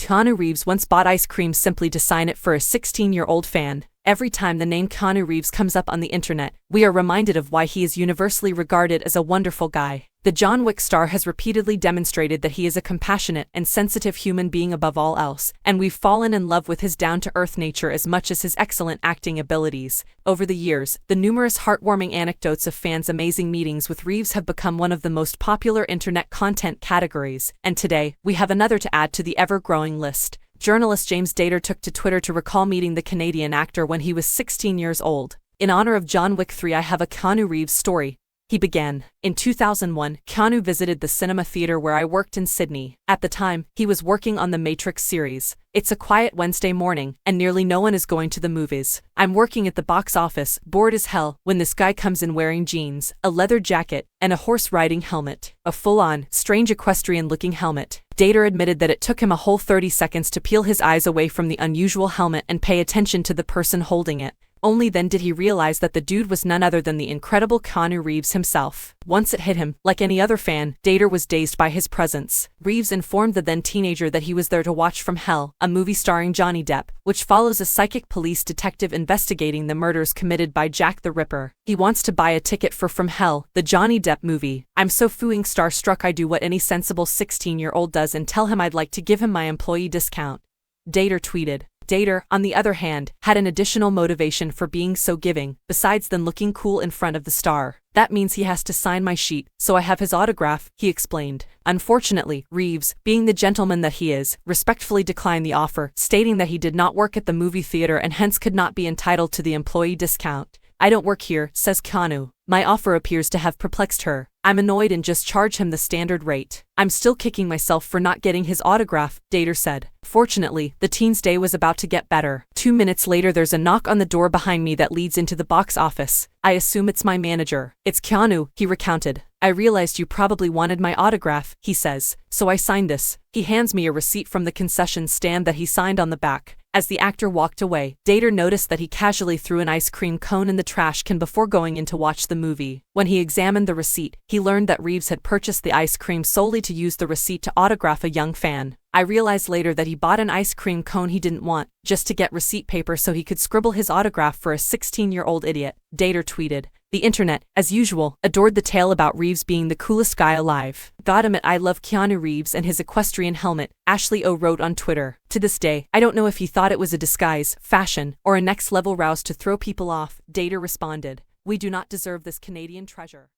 Keanu Reeves once bought ice cream simply to sign it for a 16-year-old fan. Every time the name Keanu Reeves comes up on the internet, we are reminded of why he is universally regarded as a wonderful guy. The John Wick star has repeatedly demonstrated that he is a compassionate and sensitive human being above all else, and we've fallen in love with his down-to-earth nature as much as his excellent acting abilities. Over the years, the numerous heartwarming anecdotes of fans' amazing meetings with Reeves have become one of the most popular internet content categories, and today, we have another to add to the ever-growing list. Journalist James Dater took to Twitter to recall meeting the Canadian actor when he was 16 years old. In honor of John Wick 3, I have a Keanu Reeves story. He began. In 2001, Keanu visited the cinema theater where I worked in Sydney. At the time, he was working on the Matrix series. It's a quiet Wednesday morning, and nearly no one is going to the movies. I'm working at the box office, bored as hell, when this guy comes in wearing jeans, a leather jacket, and a horse-riding helmet. A full-on, strange equestrian-looking helmet. Dater admitted that it took him a whole 30 seconds to peel his eyes away from the unusual helmet and pay attention to the person holding it. Only then did he realize that the dude was none other than the incredible Keanu Reeves himself. Once it hit him, like any other fan, Dater was dazed by his presence. Reeves informed the then-teenager that he was there to watch From Hell, a movie starring Johnny Depp, which follows a psychic police detective investigating the murders committed by Jack the Ripper. He wants to buy a ticket for From Hell, the Johnny Depp movie. I'm so fooing starstruck I do what any sensible 16-year-old does and tell him I'd like to give him my employee discount. Dater tweeted. Dater, on the other hand, had an additional motivation for being so giving, besides than looking cool in front of the star. That means he has to sign my sheet, so I have his autograph, he explained. Unfortunately, Reeves, being the gentleman that he is, respectfully declined the offer, stating that he did not work at the movie theater and hence could not be entitled to the employee discount. I don't work here, says Keanu. My offer appears to have perplexed her. I'm annoyed and just charge him the standard rate. I'm still kicking myself for not getting his autograph, Dater said. Fortunately, the teen's day was about to get better. 2 minutes later there's a knock on the door behind me that leads into the box office. I assume it's my manager. It's Keanu, he recounted. I realized you probably wanted my autograph, he says, so I signed this. He hands me a receipt from the concession stand that he signed on the back. As the actor walked away, Dater noticed that he casually threw an ice cream cone in the trash can before going in to watch the movie. When he examined the receipt, he learned that Reeves had purchased the ice cream solely to use the receipt to autograph a young fan. I realized later that he bought an ice cream cone he didn't want, just to get receipt paper so he could scribble his autograph for a 16-year-old idiot, Dater tweeted. The internet, as usual, adored the tale about Reeves being the coolest guy alive. Got him at I love Keanu Reeves and his equestrian helmet, Ashley O wrote on Twitter. To this day, I don't know if he thought it was a disguise, fashion, or a next-level rouse to throw people off, Dater responded. We do not deserve this Canadian treasure.